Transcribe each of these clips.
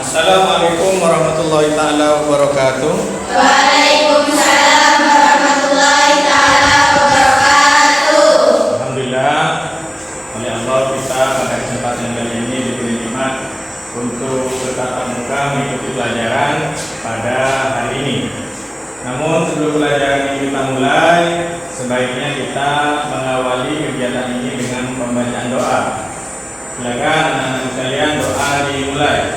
Assalamualaikum warahmatullahi taala wabarakatuh. Waalaikumsalam warahmatullahi taala wabarakatuh. Alhamdulillah, oleh Allah kita pada kesempatan kali ini diberi nikmat untuk bertatap muka mengikuti pelajaran pada hari ini. Namun sebelum pelajaran ini kita mulai, sebaiknya kita mengawali kegiatan ini dengan pembacaan doa. Silakan anak-anak sekalian, doa dimulai.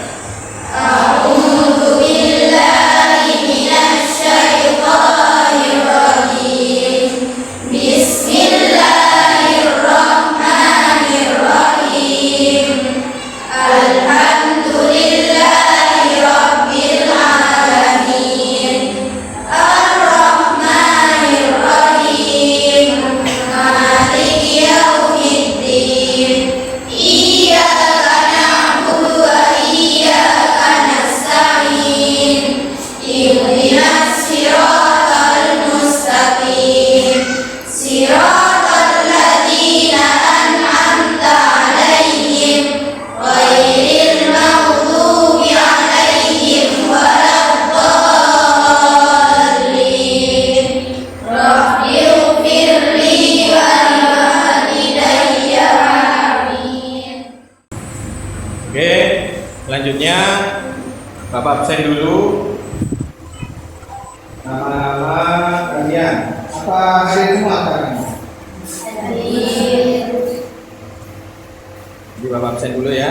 A'udzu billahi minasy syaithanir rajim. Bismillahirrahmanirrahim. Alhamdulillahi rabbil alamin. Ar-Rahmanir Rahim. Maliki yaumiddin. Iyyaka na'budu wa iyyaka nasta'in. Ihdinas siratal mustaqim. Siratal ladzina an'amta 'alaihim ghairil maghdubi 'alaihim waladdallin. Rabbighfirli wa liwalidayya. Amin. Oke, selanjutnya Bapak absen dulu. Nama-nama kalian. Apa hari semua sekarang? Jadi Bapak absen dulu ya.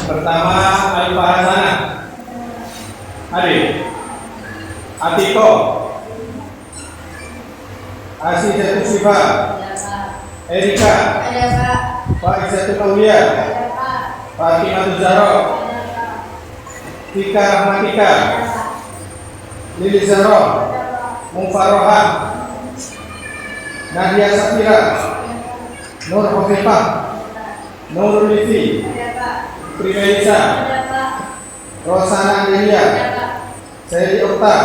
Pertama, Alfa Hasana. Arif. Atiko. Asi Jatuh Siva. Erika. Ada Pak. Pak Izzatu Aulia. Ada Pak. Fatimah Zahra. Tika Rahmatika. Lili Zahra. Mufaroha. Nadia Safira. Nur Hafifah. Nur Livi. Primelisa. Rosana Angelia. Seri Okta.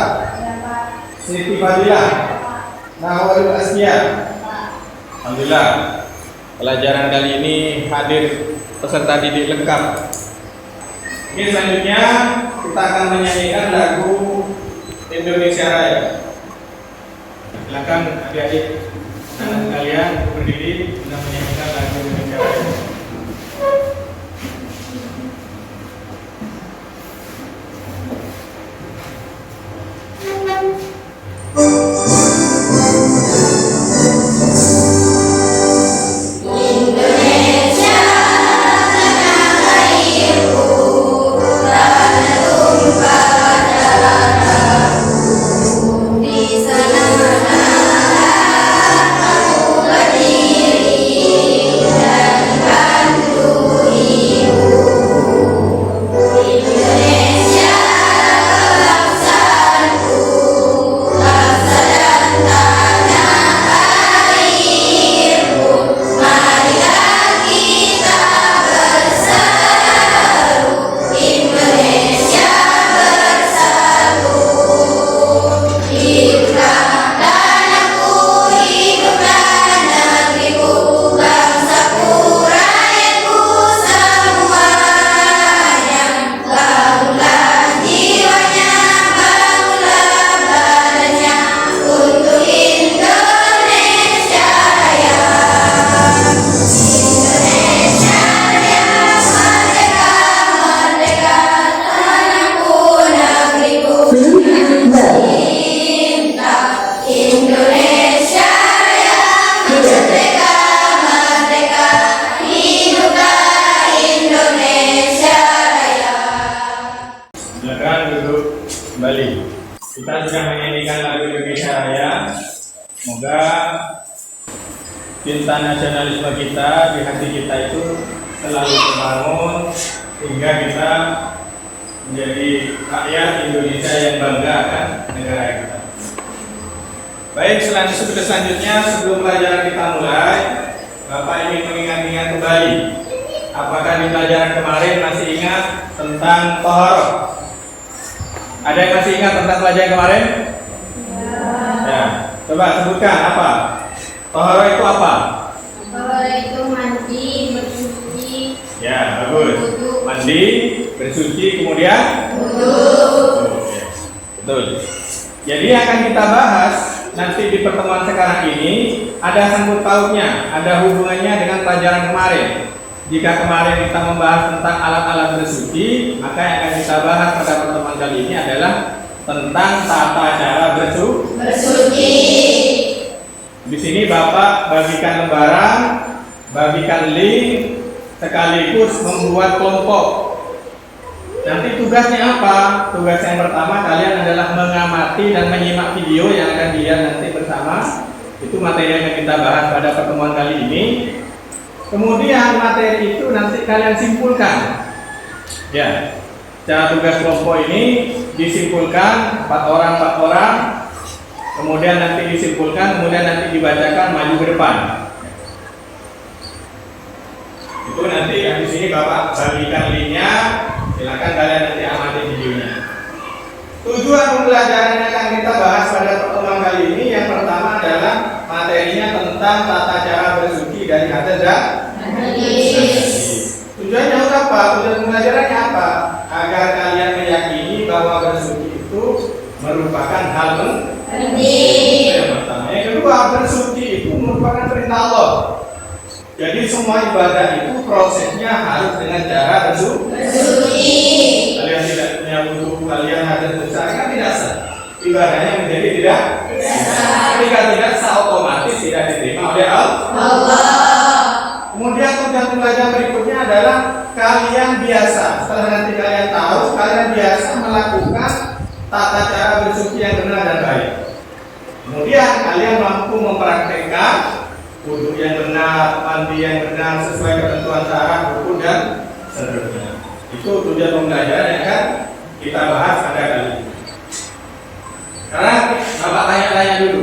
Siti Fadila. Nahwalul Askia. Alhamdulillah, pelajaran kali ini hadir peserta didik lengkap. Oke, selanjutnya kita akan menyanyikan lagu Indonesia Raya. Silakan adik-adik anak kalian berdiri dan menyanyikan lagu Indonesia Raya. Indonesia tanah airku, tanah tumpah darahku. Di sanalah aku berdiri dan bantu ibu. Indonesia bangsaku, bangsa dan tanah airku. Marilah kita bersatu, Indonesia bersatu. Hiduplah tanahku, hiduplah negeriku, bangsaku, rakyatku semuanya. Bangunlah jiwanya, bangunlah badannya untuk Indonesia Raya. Indonesia Raya, merdeka, merdeka, tanahku, negeriku. Cinta Indonesia Raya, merdeka, merdeka, hiduplah Indonesia Raya. Silakan duduk kembali. Kita sudah menyanyikan lagu Indonesia Raya. Semoga cinta nasionalisme kita di hati kita itu selalu terbangun sehingga kita menjadi rakyat Indonesia yang bangga akan negara kita. Baik, selanjutnya sebelum pelajaran kita mulai, Bapak ingin mengingat-ingat kembali. Apakah di pelajaran kemarin masih ingat tentang tohoroh? Ada yang masih ingat tentang pelajaran kemarin? Ya. Coba sebutkan apa? Tohoroh itu apa? Tohoroh itu mandi, bersuci, mandi, bersuci, kemudian betul. Jadi akan kita bahas nanti di pertemuan sekarang ini ada sangkut pautnya, ada hubungannya dengan pelajaran kemarin. Jika kemarin kita membahas tentang alat-alat bersuci, maka yang akan kita bahas pada pertemuan kali ini adalah tentang tata cara bersuci. Di sini Bapak bagikan lembaran, bagikan link, sekaligus membuat kelompok. Nanti tugasnya apa? Tugas yang pertama kalian adalah mengamati dan menyimak video yang akan dilihat nanti bersama. Itu materi yang kita bahas pada pertemuan kali ini. Kemudian materi itu nanti kalian simpulkan. Ya, cara tugas kelompok ini disimpulkan 4 orang. Kemudian nanti disimpulkan, kemudian nanti dibacakan maju ke depan. Itu nanti yang di sini Bapak bagikan linknya. Silakan kalian nanti amati videonya. Tujuan pembelajaran yang akan kita bahas pada pertemuan kali ini yang pertama adalah materinya tentang tata cara bersuci dari hadas dan najis. Tujuannya untuk apa? Tujuan pembelajarannya apa? Agar kalian meyakini bahwa bersuci itu merupakan hal penting. Yang pertama. Yang kedua, bersuci itu merupakan perintah Allah. Jadi semua ibadah itu prosesnya harus dengan cara bersuci. Kalian tidak punya wudhu, kalian hadas besar kan tidak sah. Ibadahnya menjadi tidak sah. Ketika tidak sah, otomatis tidak diterima oleh Allah. Kemudian tujuan pembelajaran berikutnya adalah kalian biasa. Setelah nanti kalian tahu, kalian biasa melakukan tata cara bersuci yang benar dan baik. Kemudian kalian mampu mempraktekkan wudhu yang benar, mandi yang benar sesuai ketentuan syarat, rukun dan seterusnya. Itu tujuan pembelajaran yang akan kita bahas pada kali ini. Sekarang Bapak tanya-tanya dulu,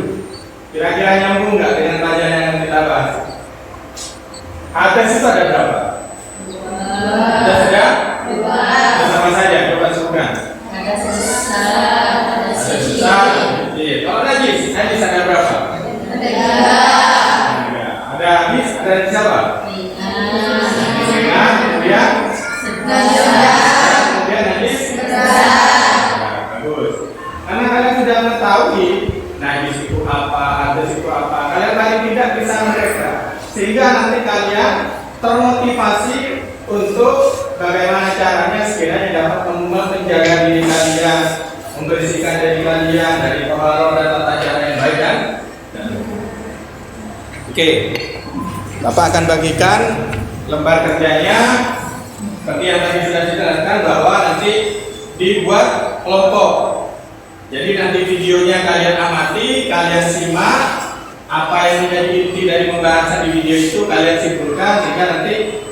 kira-kira nyambung nggak dengan pelajaran yang akan kita bahas? Hadas itu ada berapa? Hadas ada? Bersama saja, coba sebutkan. Hadas besar, hadas kecil. Iya. Kalau najis ada berapa? Ada habis, ada siapa? Ringan, kemudian najis. Bagus. Karena kalian sudah mengetahui najis itu apa, hadas itu apa, kalian paling tidak bisa mereka, sehingga nanti kalian termotivasi untuk bagaimana caranya sekiranya dapat menjaga diri kalian, membersihkan diri kalian dari toharoh dan tata cara yang baik dan Oke. Bapak akan bagikan lembar kerjanya seperti yang tadi sudah dijelaskan bahwa nanti dibuat kelompok. Jadi nanti videonya kalian amati, kalian simak apa yang menjadi inti dari pembahasan di video itu kalian simpulkan sehingga nanti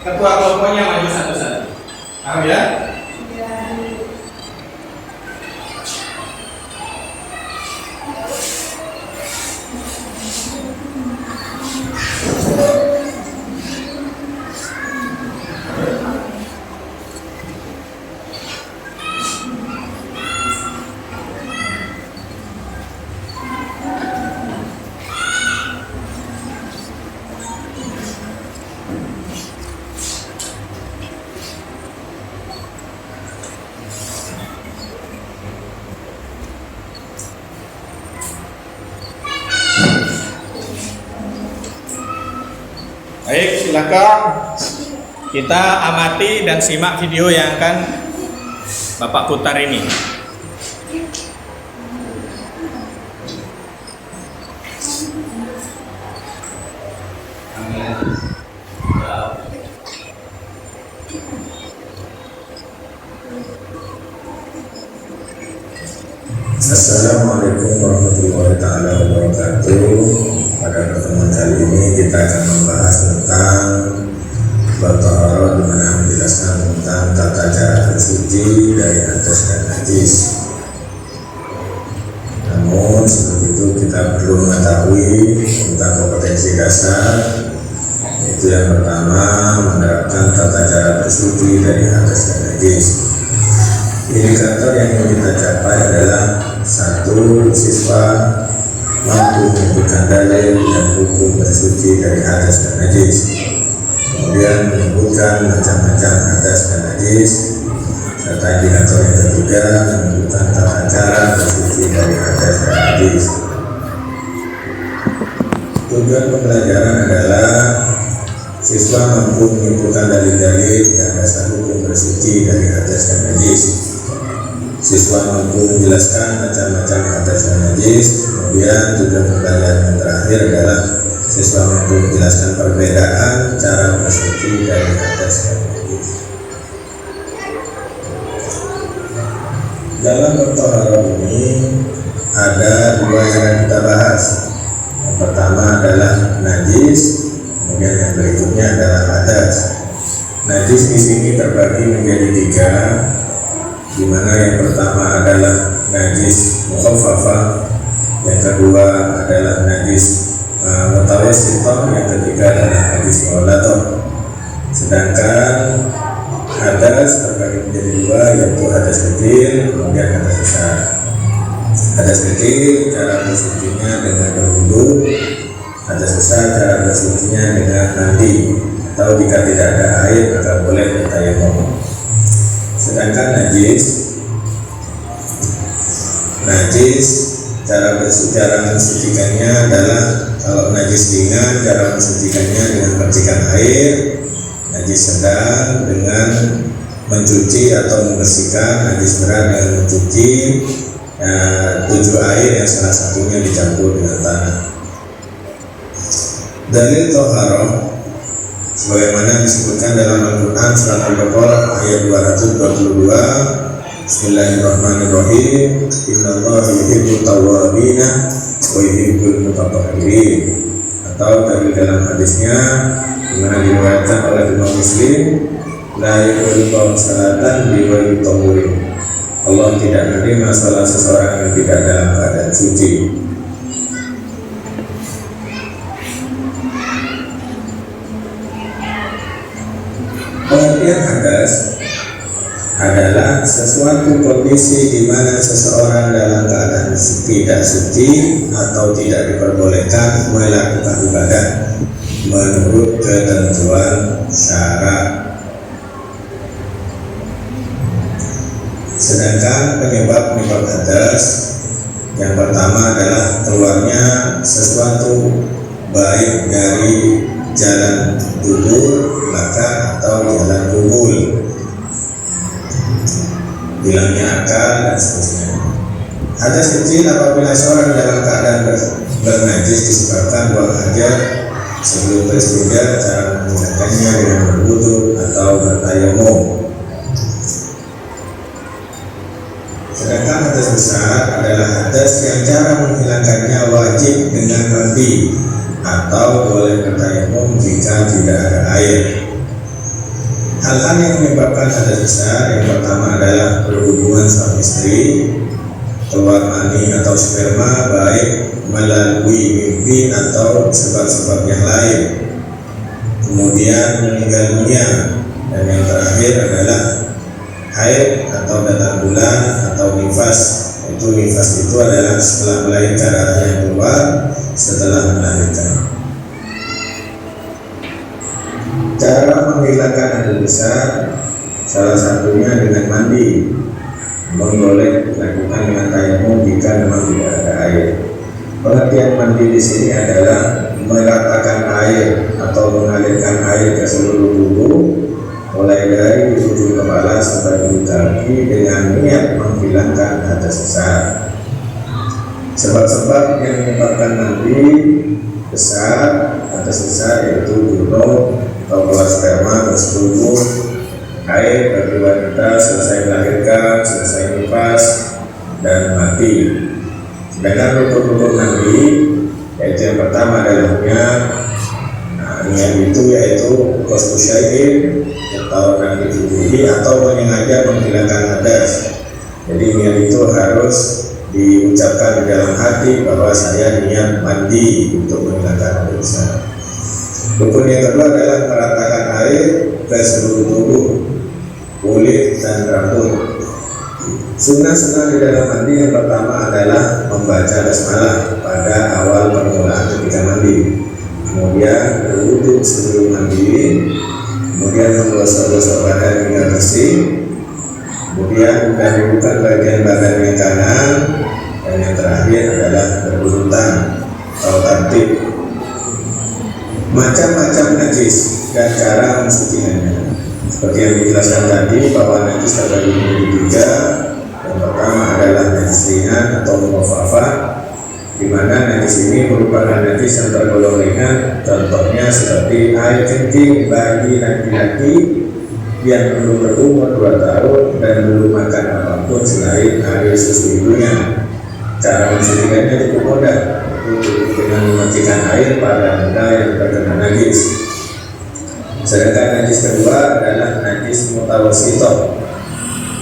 ketua kelompoknya maju satu-satu. Paham ya? Baik, silakan kita amati dan simak video yang akan Bapak putar ini. Assalamualaikum warahmatullahi wabarakatuh. Pada pertemuan kali ini kita akan membahas tentang Batohoro, di mana menjelaskan tentang tata cara bersuci dari hadas dan najis. Namun sebelum itu kita perlu mengetahui tentang kompetensi dasar, yaitu yang pertama menerapkan tata cara bersuci dari hadas dan najis. Indikator yang ingin kita capai adalah 1. Siswa mampu menyebutkan dalil dan hukum bersuci dari hadas dan najis. Kemudian kemudian menyebutkan macam-macam hadas dan najis, serta indikator yang ketiga menunjukkan tata cara bersuci dari hadas dan najis. Tujuan pembelajaran adalah siswa mampu menyimpulkan dalil-dalil dan dasar hukum bersuci dari hadas dan najis. Siswa mampu menjelaskan macam-macam hadas dan najis. Kemudian tujuan pembelajaran yang terakhir adalah siswa mampu menjelaskan perbedaan cara bersuci dari hadas dan najis. Dalam bertoharoh ini ada dua yang kita bahas. Yang pertama adalah najis, kemudian yang berikutnya adalah hadas. Najis di sini terbagi menjadi tiga, di mana yang pertama adalah najis mukhaffafah, yang kedua adalah najis mutawassithah, yang ketiga adalah najis mughalladhah. Sedangkan hadas terbagi menjadi dua, yaitu hadas kecil, kemudian hadas besar. Hadas kecil cara bersucinya dengan berwudu, hadas besar cara bersucinya dengan mandi, atau jika tidak ada air maka boleh bertayamum. Sedangkan najis cara mensucikannya adalah, kalau najis ringan cara mensucikannya dengan percikan air, najis sedang dengan mencuci atau membersihkan, najis berat dengan mencuci 7 air yang salah satunya dicampur dengan tanah. Dalil toharoh sebagaimana disebutkan dalam Al-Quran surat Al-Baqarah ayat 222, Bismillahirrahmanirrahim, Innallaha yuhibbut tawwabina wa yuhibbul mutatahhirin. Atau dari dalam hadisnya di mana diriwayatkan oleh Imam Muslim, la yaqbalu salatan bi ghairi tahhurin. Allah tidak menerima salah seseorang yang tidak dalam keadaan suci. Pengertian hadas adalah sesuatu kondisi di mana seseorang dalam keadaan tidak suci atau tidak diperbolehkan melakukan ibadah menurut ketentuan syara. Sedangkan penyebab hadas yang pertama adalah keluarnya sesuatu baik dari jalan dubur, belakang, atau jalan kubul, hilangnya akal dan seterusnya. Hadas kecil apabila seorang dalam keadaan bernajis disebabkan buang hajat sebelum bersujud, cara menghilangkannya dengan berwudu atau bertayamum. Sedangkan hadas besar adalah hadas yang cara menghilangkannya wajib dengan mandi atau boleh bertayamum jika tidak ada air. Hal-hal yang menyebabkan hadas besar yang pertama adalah berhubungan suami istri, keluar mani atau sperma baik melalui mimpi atau sebab-sebab yang lain, kemudian meninggal dunia, dan yang terakhir adalah haid atau datang bulan atau nifas. Nifas itu adalah setelah melahirkan, darah yang keluar setelah melahirkan. Cara menghilangkan hadas besar salah satunya dengan mandi, namun boleh dilakukan dengan tayamum jika memang tidak ada air. Pengertian mandi di sini adalah meratakan air atau mengalirkan air ke seluruh tubuh, mulai dari ujung kepala sampai ujung kaki dengan niat menghilangkan hadas besar. Sebab-sebab yang menyebabkan mandi besar, hadas besar yaitu junub atau keluar sperma, bersetubuh, haid bagi wanita selesai melahirkan, selesai nifas, dan mati. Sedangkan rukun-rukun mandi yaitu yang pertama adalah niat itu yaitu qasdu syai'in atau nanti atau menyengaja menghilangkan hadas. Jadi niat itu harus diucapkan di dalam hati bahwa saya niat mandi untuk menghilangkan hadas besar. Rukun yang kedua adalah meratakan air ke seluruh tubuh, kulit dan rambut. Sunnah-sunnah di dalam mandi yang pertama adalah membaca basmalah pada awal permulaan ketika mandi, kemudian berwudu sebelum mandi, gosok-gosok badan hingga bersih. Kemudian bukan bagian badan yang kanan, dan yang terakhir adalah berurutan atau tertib. Macam-macam najis dan cara mensucikannya. Seperti yang dijelaskan tadi bahwa najis terbagi menjadi 3. Yang pertama adalah najis ringan atau mukhafafah, di mana najis ini merupakan najis yang tergolong ringan. Contohnya seperti air kencing bagi laki-laki yang belum berumur 2 tahun dan belum makan apapun selain air susu ibunya. Cara mensucikannya cukup mudah, yaitu dengan memandikan air pada benda yang terkena najis. Sedangkan najis kedua adalah najis mutawassithah.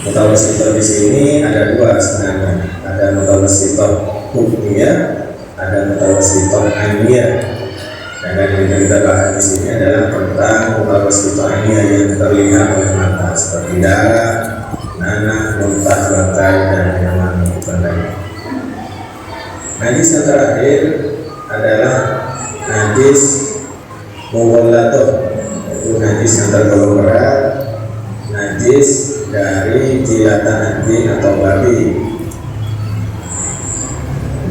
Mutawassithah di sini ada 2 sebenarnya. Ada mutawassithah hukmiyah, ada mutawassithah ainiyah. Dan yang kita bahas di sini adalah tentang mutawassithah ainiyah yang terlihat oleh mata, seperti darah, nanah, muntah, lantai, dan minuman lainnya. Najis yang terakhir adalah najis mughalladzah, yaitu najis yang tergolong berat, najis dari jilatan anjing atau babi,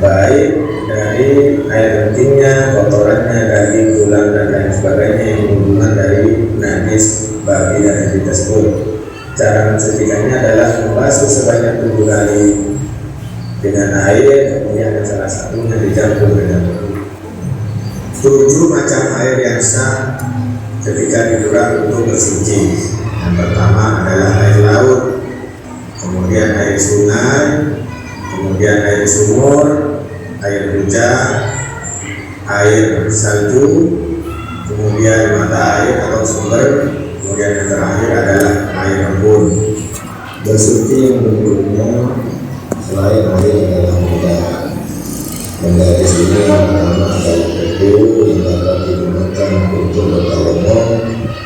baik dari air kencingnya, kotorannya, daging, tulang, dan lain sebagainya yang berhubungan dari najis babi dan anjing tersebut. Cara mensucikannya adalah membasuh sebanyak 7 kali dengan air, kemudian yang salah satunya dicampur dengan 7 macam air yang sah ketika digunakan untuk bersuci. Yang pertama adalah air laut, kemudian air sungai, kemudian air sumur, air hujan, air salju, kemudian mata air atau sumber, kemudian yang terakhir adalah air embun. Bersuci yang berikutnya selain air adalah benda. Benda di sini yang pertama adalah debu yang dapat digunakan untuk bertayammum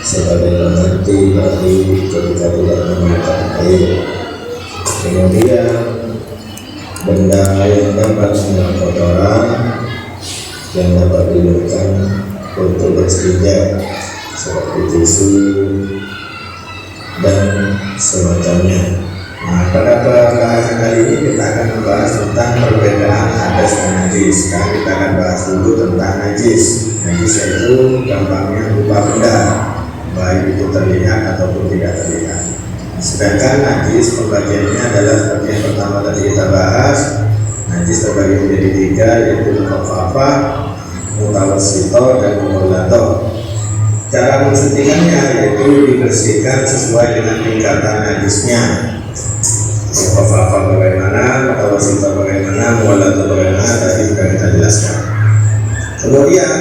sebagai pengganti bagi ketika tidak menggunakan air. Kemudian benda yang dapat mengandung kotoran yang dapat digunakan untuk berstinja seperti tisu dan semacamnya. Nah, pada pembahasan kali ini kita akan membahas tentang perbedaan hadas dan najis. Sekarang kita akan bahas dulu tentang najis. Najis itu gampangnya berupa benda, baik itu terlihat ataupun tidak terlihat. Sedangkan najis pembagiannya adalah seperti yang pertama tadi kita bahas. Najis terbagi menjadi 3, yaitu mukhafafah, mutawassithah, dan mughalladzah. Cara mensucikannya yaitu dibersihkan sesuai dengan tingkatan najisnya. Mukhafafah bagaimana, mutawassithah bagaimana, mughalladzah bagaimana, tadi sudah kita jelaskan. Kemudian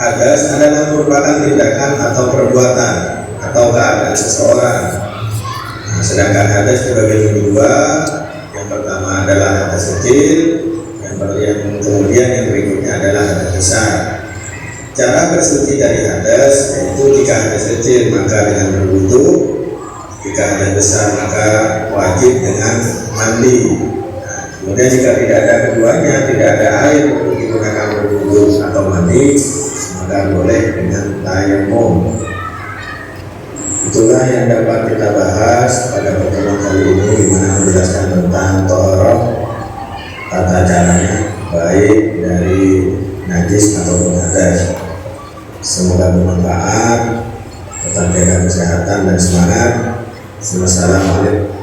hadas adalah merupakan tindakan atau perbuatan atau keadaan seseorang. Nah, sedangkan hadas dibagi menjadi 2. Yang pertama adalah hadas kecil, yang kemudian yang berikutnya adalah hadas besar. Cara bersuci dari hadas yaitu jika hadas kecil maka dengan berwudu, jika hadas besar maka wajib dengan mandi. Nah, kemudian jika tidak ada keduanya, tidak ada air untuk digunakan berwudu atau mandi, maka boleh dengan tayammum. Itulah yang dapat kita bahas pada pertemuan kali ini, di mana menjelaskan tentang taharah, tata caranya baik dari najis ataupun hadas. Semoga bermanfaat. Tetap jaga kesehatan dan semangat. Wassalamualaikum.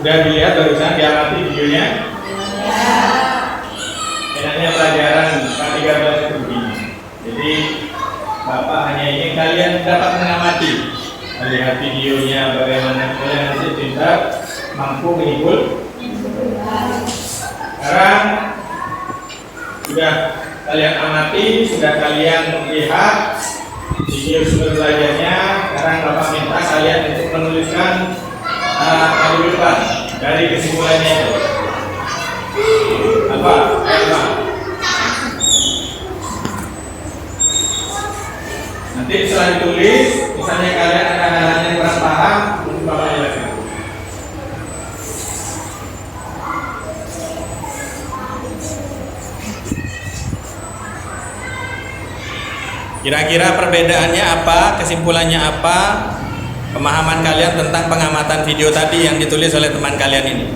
Sudah dilihat barusan, diamati videonya? Enaknya pelajaran K13 itu begini. Jadi Bapak hanya ingin kalian dapat mengamati, melihat videonya bagaimana kalian nanti pintar mampu mengikut. Sekarang sudah kalian amati, sudah kalian melihat video sumber belajarnya. Sekarang Bapak minta kalian untuk menuliskan depan dari kesimpulannya itu apa? Nanti setelah ditulis, misalnya kalian ada hal-hal yang kurang paham, mungkin Bapak jelaskan. Kira-kira perbedaannya apa? Kesimpulannya apa? Pemahaman kalian tentang pengamatan video tadi yang ditulis oleh teman kalian ini.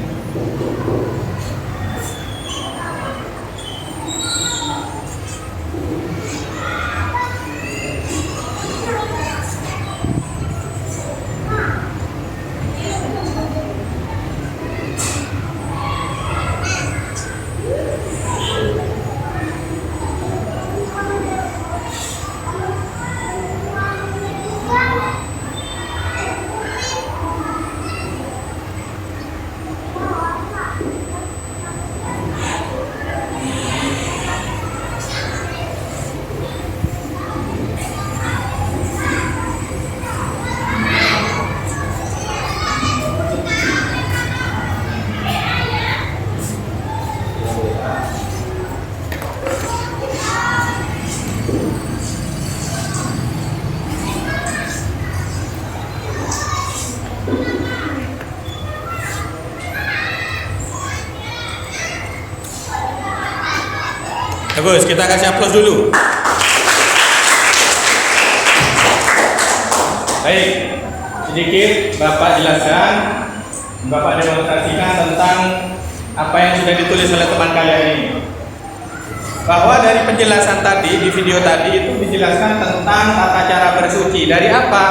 Bagus, kita kasih aplaus dulu. Baik, sedikit Bapak jelaskan, Bapak demonstrasikan tentang apa yang sudah ditulis oleh teman kalian ini. Bahwa dari penjelasan tadi, di video tadi itu dijelaskan tentang tata cara bersuci. Dari apa?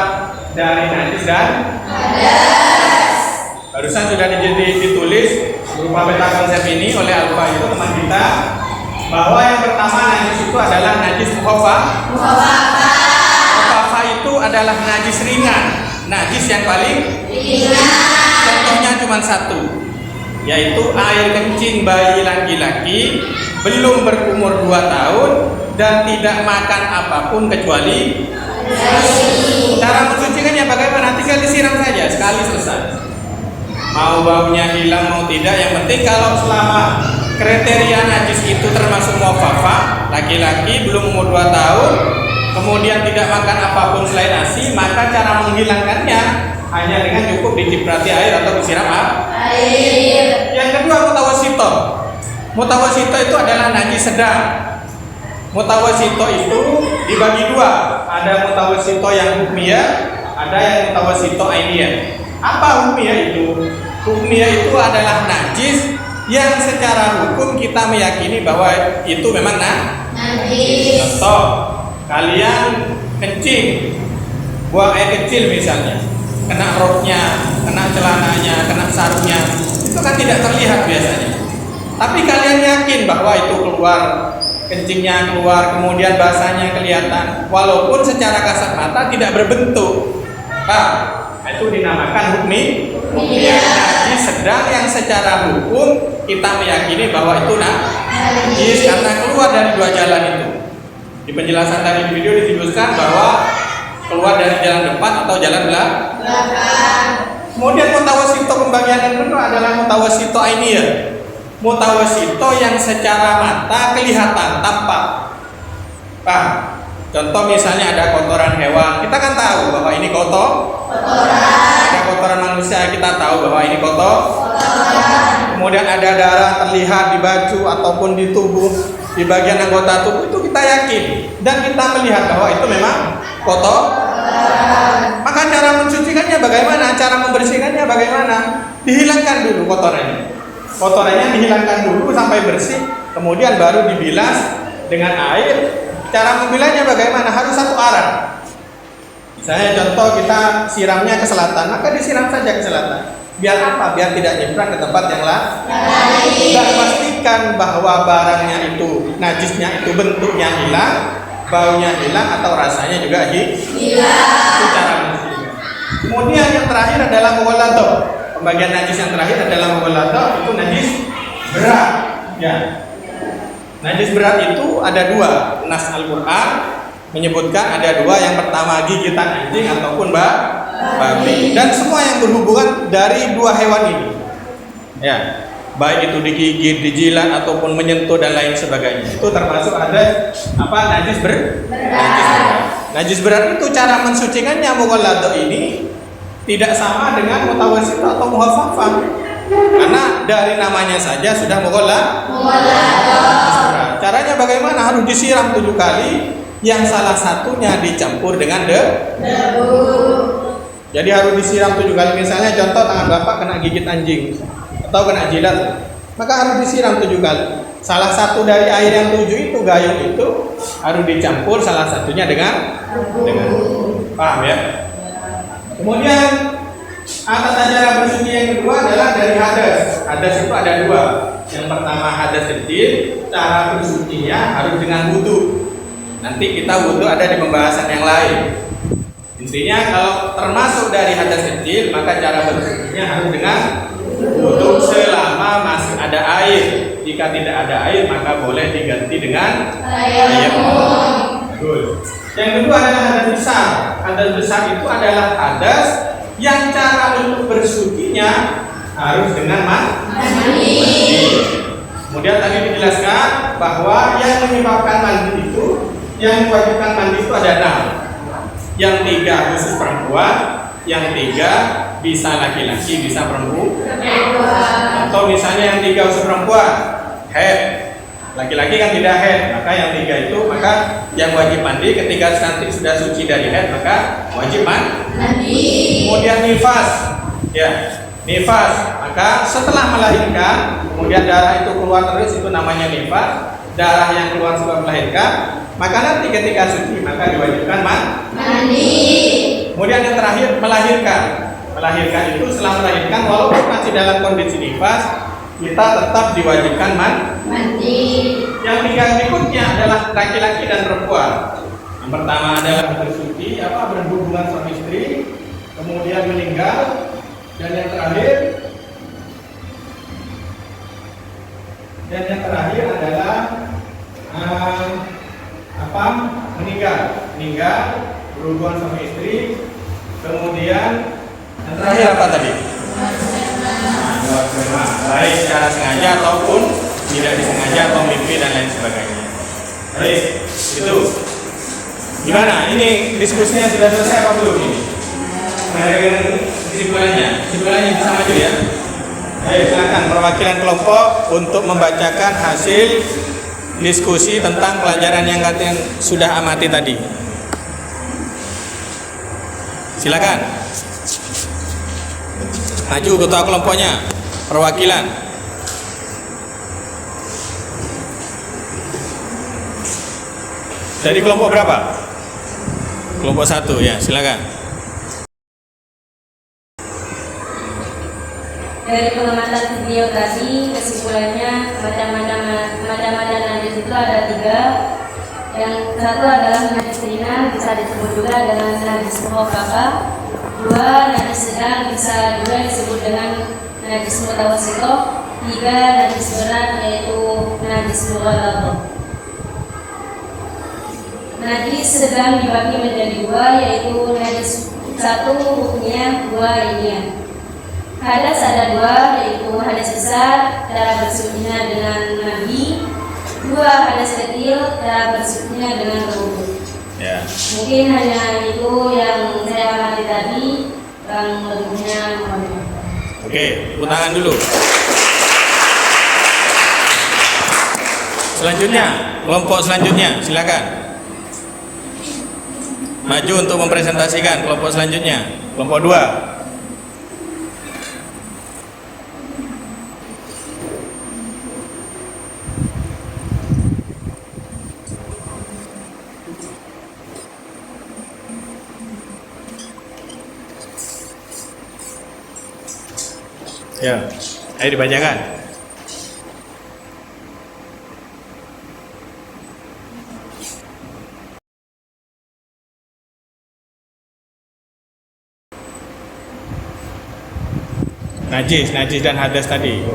Dari najis dan hadas. Barusan sudah ditulis berupa peta konsep ini oleh Alfa itu teman kita, bahwa yang pertama najis itu adalah najis mukhafaf. Mukhafaf itu adalah najis ringan, najis yang paling ringan. Contohnya cuma satu, yaitu air kencing bayi laki-laki belum berumur 2 tahun dan tidak makan apapun kecuali cara mensucikannya bagaimana? Tinggal disiram saja sekali selesai. Mau baunya hilang mau tidak, yang penting kalau selama kriteria najis itu termasuk mukhafaf, laki-laki belum umur 2 tahun, kemudian tidak makan apapun selain ASI, maka cara menghilangkannya hanya dengan cukup diciprati air atau disiram air. Yang kedua mutawasito. Mutawasito itu adalah najis sedang. Mutawasito itu dibagi 2. Ada mutawasito yang hukmiyah, ada yang mutawasito ainiyah. Apa hukmiyah itu? Hukmiyah itu adalah najis yang secara hukum kita meyakini bahwa itu memang najis. Contoh, kalian kencing, buang air kecil misalnya, kena roknya, kena celananya, kena sarungnya, itu kan tidak terlihat biasanya. Tapi kalian yakin bahwa itu keluar, kencingnya keluar, kemudian basahnya kelihatan, walaupun secara kasat mata tidak berbentuk. Itu dinamakan hukmiyah, najis sedang yang secara hukum kita meyakini bahwa itu najis karena keluar dari 2 jalan itu. Di penjelasan tadi video disebutkan bahwa keluar dari jalan depan atau jalan belakang. Kemudian mutawasito pembagian yang kedua adalah mutawasito ainiyah. Mutawasito yang secara mata kelihatan tampak. Contoh misalnya ada kotoran hewan, kita kan tahu bahwa ini kotoran. Ada kotoran manusia, kita tahu bahwa ini kotoran. Kemudian ada darah terlihat di baju ataupun di tubuh, di bagian anggota tubuh, itu kita yakin dan kita melihat bahwa itu memang kotoran. Maka cara mensucikannya bagaimana? Cara membersihkannya bagaimana? Dihilangkan dulu kotorannya. Kotorannya dihilangkan dulu sampai bersih, kemudian baru dibilas dengan air. Cara membilahnya bagaimana? Harus satu arah. Misalnya contoh kita siramnya ke selatan, maka disiram saja ke selatan. Biar apa? Biar tidak nyebrang ke tempat yang lain. Dan pastikan bahwa barangnya itu, najisnya itu bentuknya hilang, baunya hilang atau rasanya juga hilang. Itu cara membersihkan. Kemudian yang terakhir adalah mughalladzah. Pembagian najis yang terakhir adalah mughalladzah, itu najis berat. Ya. Najis berat itu ada 2. Nas Al-Quran menyebutkan ada 2. Yang pertama gigitan anjing ataupun babi, dan semua yang berhubungan dari 2 hewan ini. Ya, baik itu digigit, dijilat ataupun menyentuh dan lain sebagainya. Itu termasuk ada najis berat. Najis berat itu cara mensucikannya mughalladzah ini tidak sama dengan mutawassit atau mukhafafah. Karena dari namanya saja sudah mughalladzah. Caranya bagaimana? Harus disiram 7 kali, yang salah satunya dicampur dengan debu. Jadi harus disiram 7 kali. Misalnya contoh tangan Bapak kena gigit anjing atau kena jilat, maka harus disiram 7 kali. Salah satu dari air yang 7 itu, gayung itu harus dicampur salah satunya dengan paham ya? Kemudian tata cara bersuci yang kedua adalah dari hadas. Hadas itu ada 2. Yang pertama hadas kecil, cara bersucinya harus dengan wudu. Nanti kita wudu ada di pembahasan yang lain. Intinya kalau termasuk dari hadas kecil, maka cara bersucinya harus dengan wudu selama masih ada air. Jika tidak ada air, maka boleh diganti dengan air. Betul. Yang kedua adalah hadas besar. Hadas besar itu adalah hadas yang cara untuk bersucinya harus dengan mandi. Kemudian tadi dijelaskan bahwa yang menyebabkan mandi itu, yang mewajibkan mandi itu ada 6. Yang 3 khusus perempuan, yang 3 bisa laki-laki, bisa perempuan. Atau misalnya yang 3 khusus perempuan, head. Laki-laki kan tidak head, maka yang 3 itu, maka yang wajib mandi ketika nanti sudah suci dari head, maka wajib mandi. Kemudian nifas, ya, nifas. Maka setelah melahirkan, kemudian darah itu keluar terus, itu namanya nifas. Darah yang keluar setelah melahirkan, maka nanti ketika suci maka diwajibkan mandi. Kemudian yang terakhir melahirkan. Melahirkan itu setelah melahirkan walaupun masih dalam kondisi nifas, kita tetap diwajibkan mandi. Yang 3 berikutnya adalah laki-laki dan perempuan. Yang pertama adalah bersuci, berhubungan suami istri, kemudian meninggal, dan yang terakhir adalah meninggal, berhubungan suami istri, kemudian yang terakhir apa tadi? Baik secara sengaja ataupun tidak disengaja atau mimpi dan lain sebagainya. Baik, itu. Gimana? Ini diskusinya sudah selesai apa belum ini? Kesimpulannya bisa maju ya. Baik, silakan perwakilan kelompok untuk membacakan hasil diskusi tentang pelajaran yang kalian sudah amati tadi. Silakan. Maju ketua kelompoknya, perwakilan. Dari kelompok berapa? Kelompok 1 ya, silakan. Dari pengamatan video tadi, kesimpulannya mada-mada najis itu ada 3. Yang satu adalah najis ringan, bisa disebut juga dengan najis mukhafafah. 2, najis sedang, bisa juga disebut dengan najis mutawassithah. 3, najis berat, yaitu najis mughalladhah. Najis sedang dibagi menjadi 2, yaitu najis 1 hukumnya, 2 inian. Hadas ada 2, yaitu hadas besar, cara bersucinya dengan mandi. 2, hadas kecil, cara bersucinya dengan berwudu. Ya. Mungkin hanya itu yang saya amati tadi, yang lebihnya mohon. Oke, tepuk tangan dulu. Selanjutnya, kelompok selanjutnya, silakan. Maju untuk mempresentasikan kelompok selanjutnya, kelompok 2. Ya, ayo dibacakan. Najis dan hadas tadi.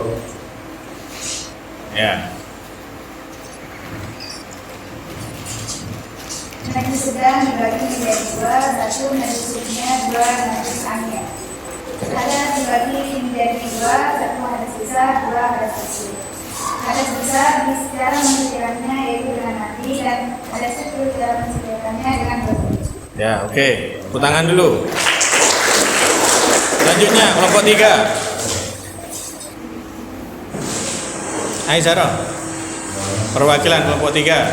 Ya. Najis sedang dibagi menjadi 2, 1 najis sucinya, 2 najis angin. Hadas dibagi menjadi 2, 1 hadas besar, 2 hadas kecil. Hadas besar cara mensucikannya yaitu dengan mandi, dan hadas kecil cara mensucikannya dengan berwudu. Ya, oke. Tepuk tangan dulu. Selanjutnya kelompok 3. Hai Sarah. Perwakilan kelompok 3.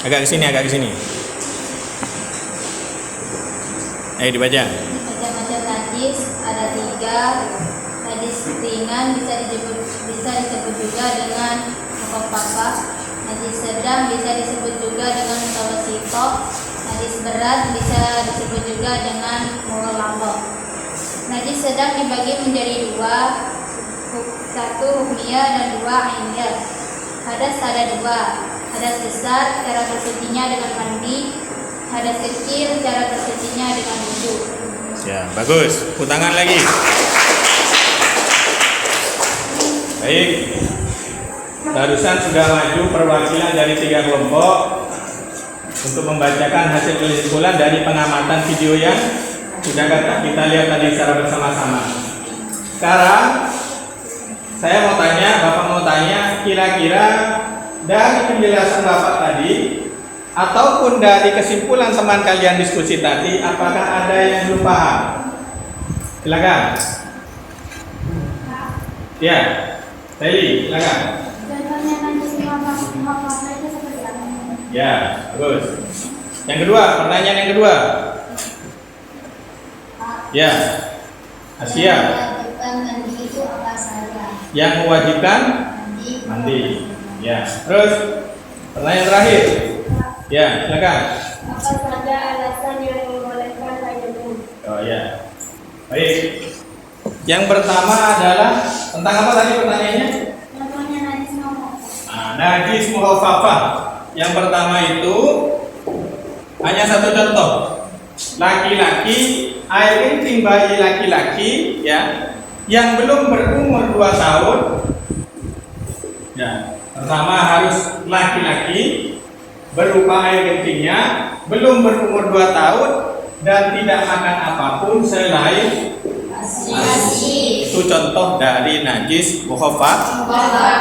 Agak ke sini, agak ke sini. Ayo dibaca. Macam-macam najis ada 3. Najis ringan bisa disebut juga dengan mukhaffafah. Najis sedang bisa disebut juga dengan mutawassithah. Najis berat bisa disebut juga dengan mughalladhah. Najis sedang dibagi menjadi 2, 1 hukmiyah dan 2 ainiyah. Hadas ada 2. Hadas besar, cara bersucinya dengan mandi. Hadas kecil, cara bersucinya dengan wudu. Ya, bagus. Tepuk tangan lagi. Baik. Barusan sudah maju perwakilan dari 3 kelompok untuk membacakan hasil kesimpulan dari pengamatan video yang sudah kita lihat tadi secara bersama-sama. Sekarang saya Bapak mau tanya, kira-kira dari penjelasan Bapak tadi ataupun dari kesimpulan teman kalian diskusi tadi, apakah ada yang belum paham? Silakan. Ya, Teli, silakan. Contohnya najis mukhaffafah itu seperti apa? Ya, bagus. Yang kedua, pertanyaan yang kedua. Ya, Asia. Mewajibkan mandi itu apa saja? Yang mewajibkan mandi. Ya, terus pertanyaan terakhir. Ya, silakan. Apa saja alasan yang membolehkan tayamum? Oh ya, baik. Yang pertama adalah tentang apa tadi pertanyaannya? Contohnya najis mukhaffafah. Najis mukhaffafah. Yang pertama itu hanya satu contoh. Laki-laki, air kencing bayi laki-laki ya, yang belum berumur 2 tahun. Ya, pertama harus laki-laki berupa air kencingnya belum berumur 2 tahun dan tidak makan apapun selain Asi. itu contoh dari najis mukhaffafah.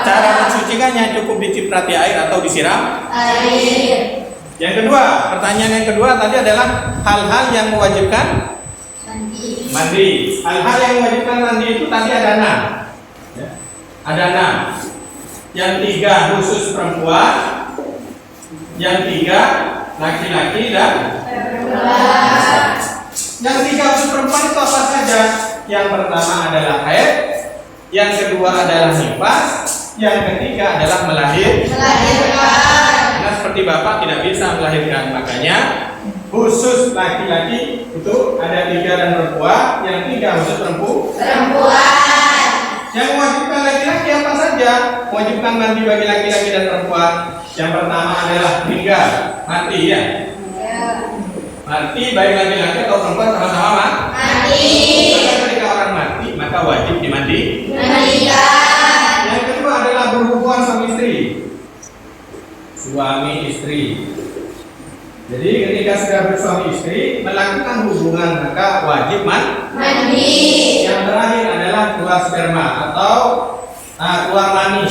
Cara mensucikannya cukup diciprati air atau disiram Air. Yang kedua, pertanyaan yang kedua tadi adalah hal-hal yang mewajibkan Mandi. mandi. Hal-hal yang mewajibkan mandi itu tadi ada 6. Ya. Ada 6. Yang 3 khusus perempuan, yang 3 laki-laki dan yang 3 khusus perempuan itu apa saja? Yang pertama adalah haid, yang kedua adalah nifas, yang ketiga adalah melahirkan. Karena seperti Bapak tidak bisa melahirkan, makanya khusus laki-laki itu ada 3 dan perempuan, yang 3 khusus perempuan. Yang mewajibkan laki-laki apa saja? Mewajibkan mandi bagi laki-laki dan perempuan. Yang pertama adalah meninggal, mati ya. Mati baik laki-laki atau perempuan sama-sama mati. Maka ketika orang mati maka wajib dimandikan. Yang kedua adalah berhubungan suami istri. Suami istri. Jadi ketika sudah bersuami istri melakukan hubungan maka wajib mandi. Yang terakhir adalah keluar sperma atau keluar mani.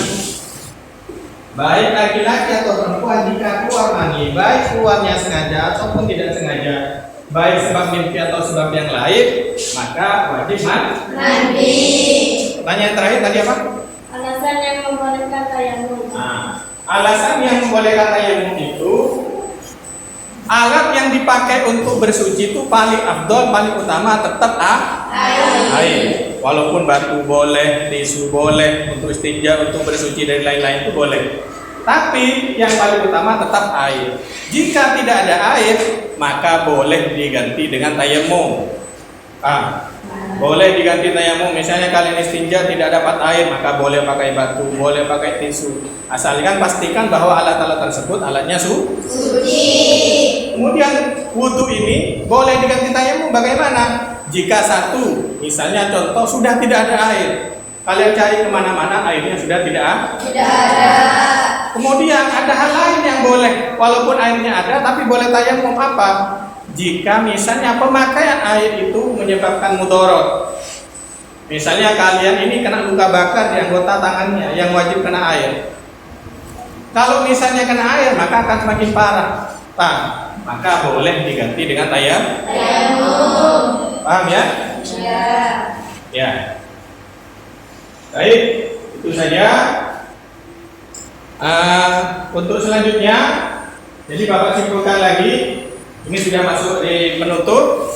Baik laki-laki atau perempuan jika keluar mani, baik keluarnya sengaja ataupun tidak sengaja, baik sebab mimpi atau sebab yang lain, maka wajib mandi. Pertanyaan terakhir tadi apa? Alasan yang membolehkan tayamum. Alasan yang membolehkan tayamum itu alat yang dipakai untuk bersuci itu paling afdol, paling utama tetap air. Walaupun batu boleh, tisu boleh, untuk istinja, untuk bersuci dan lain-lain itu boleh. Tapi yang paling utama tetap air. Jika tidak ada air, maka boleh diganti dengan tayamum. Boleh diganti tayamum. Misalnya kalian istinja tidak dapat air, maka boleh pakai batu, boleh pakai tisu. Asalkan pastikan bahwa alat-alat tersebut alatnya suci. Kemudian wudhu ini boleh diganti tayamum. Bagaimana? Jika satu, misalnya contoh sudah tidak ada air, kalian cari kemana-mana airnya sudah tidak ada. Kemudian ada hal lain yang boleh, walaupun airnya ada, tapi boleh tayamum apa? Jika misalnya pemakaian air itu menyebabkan mudorot. Misalnya kalian ini kena luka bakar di anggota tangannya yang wajib kena air. Kalau misalnya kena air maka akan semakin parah. Maka boleh diganti dengan tayamum. Paham ya? Ya. Baik, itu saja. Untuk selanjutnya Jadi Bapak simpulkan lagi, ini sudah masuk di penutup.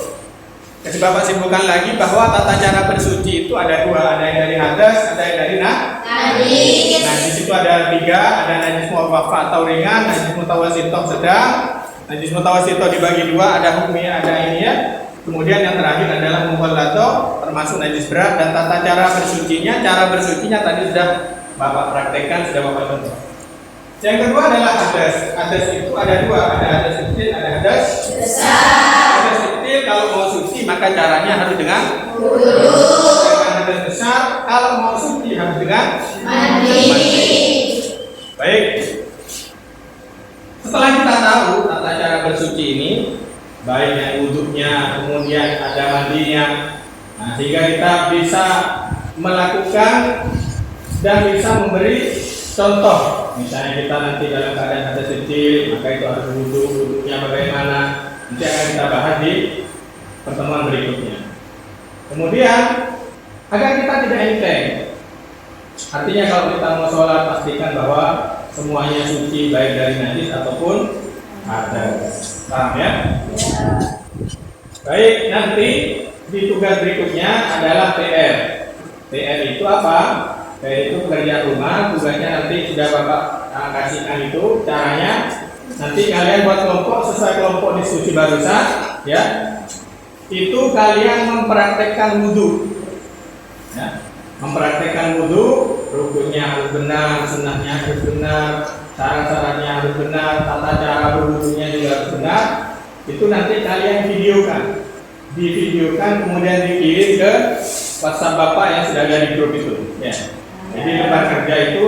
Jadi Bapak simpulkan lagi bahwa tata cara bersuci itu ada dua, ada yang dari hadas, ada yang dari najis. Najis itu ada tiga, ada najis mukhafaf atau ringan, najis mutawassithah sedang, najis mutawassithah dibagi dua, ada hukmiyah, ada ilmiyah. Kemudian yang terakhir adalah mughalladzah, termasuk najis berat. Dan tata cara bersucinya tadi sudah Bapak praktekkan, sudah Bapak contoh. Yang kedua adalah hadas. Hadas itu ada dua, ada hadas kecil, ada hadas besar. Hadas kecil kalau mau suci maka caranya harus dengan wudu. Sedangkan hadas besar kalau mau suci harus dengan mandi. Baik. Setelah kita tahu tata cara bersuci ini, baik yang wudhunya, kemudian ada mandinya, nah, sehingga kita bisa melakukan dan bisa memberi contoh. Misalnya kita nanti dalam keadaan hadas kecil, maka itu harus wudhunya bagaimana, nanti akan kita bahas di pertemuan berikutnya. Kemudian agar kita tidak enteng, artinya kalau kita mau sholat pastikan bahwa semuanya suci baik dari najis ataupun hadas. Paham ya? Baik, nanti di tugas berikutnya adalah PR. PR itu apa? PR itu pekerjaan rumah. Tugasnya nanti sudah Bapak kasihkan itu caranya. Nanti kalian buat kelompok sesuai kelompok diskusi barusan, ya. Itu kalian mempraktekkan wudhu, ya. Mempraktekkan wudhu, rukunnya harus benar, sunnahnya harus benar, syarat-syaratnya harus benar, tata cara berwudhunya juga harus benar. Itu nanti kalian divideokan, kemudian dikirim ke WhatsApp Bapak yang sudah ada di grup itu, ya. Jadi lembar kerja itu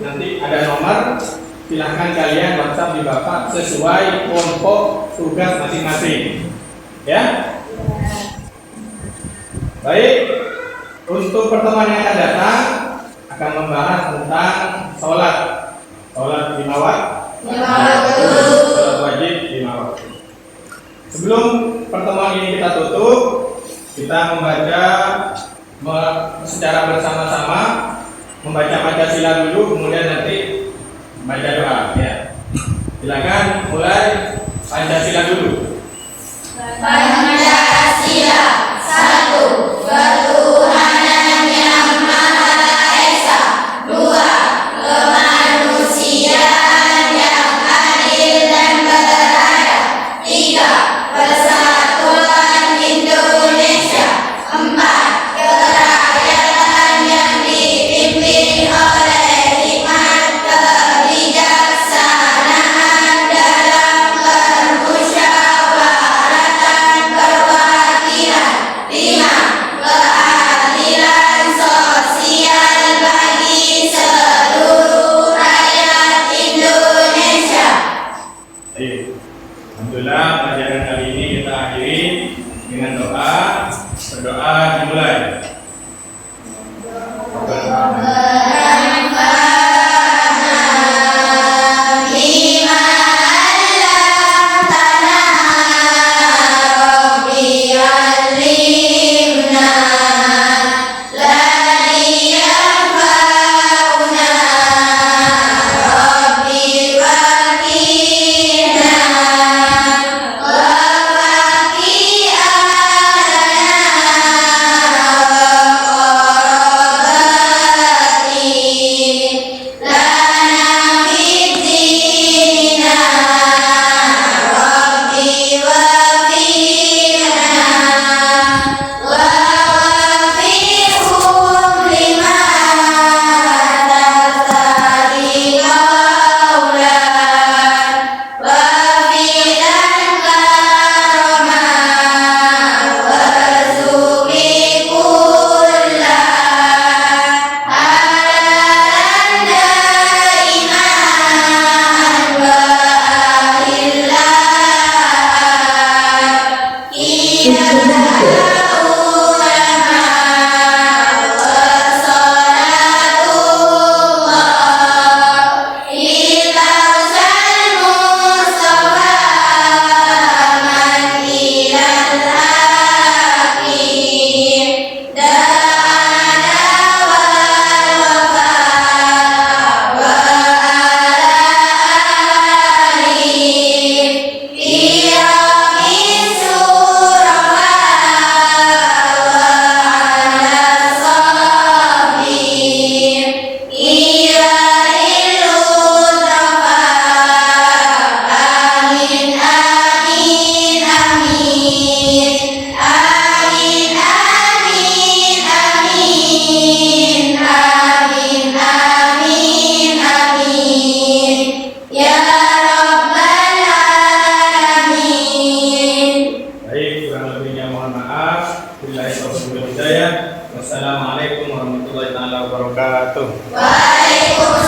nanti ada nomor, silahkan kalian WhatsApp di Bapak sesuai kelompok tugas masing-masing, ya. Baik, untuk pertemuan yang akan datang akan membahas tentang sholat lima waktu, sholat wajib 5 waktu. Sebelum pertemuan ini kita tutup, kita membaca secara bersama-sama, membaca Pancasila dulu, kemudian nanti membaca doa, ya. Silakan mulai Pancasila dulu. Pancasila, 1. Ketuhanan yang Maha Esa. 2. Kemanusiaan yang adil dan beradab. 3. Persatuan Indonesia. 4. Kerakyatan yang dipimpin oleh hikmat kebijaksanaan dalam permusyawaratan perwakilan. 5. Keadilan sosial bagi seluruh rakyat Indonesia. Baik. Alhamdulillah, pelajaran kali ini kita akhiri dengan doa. Berdoa dimulai. Wa wabarakatuh. Waalaikumsalam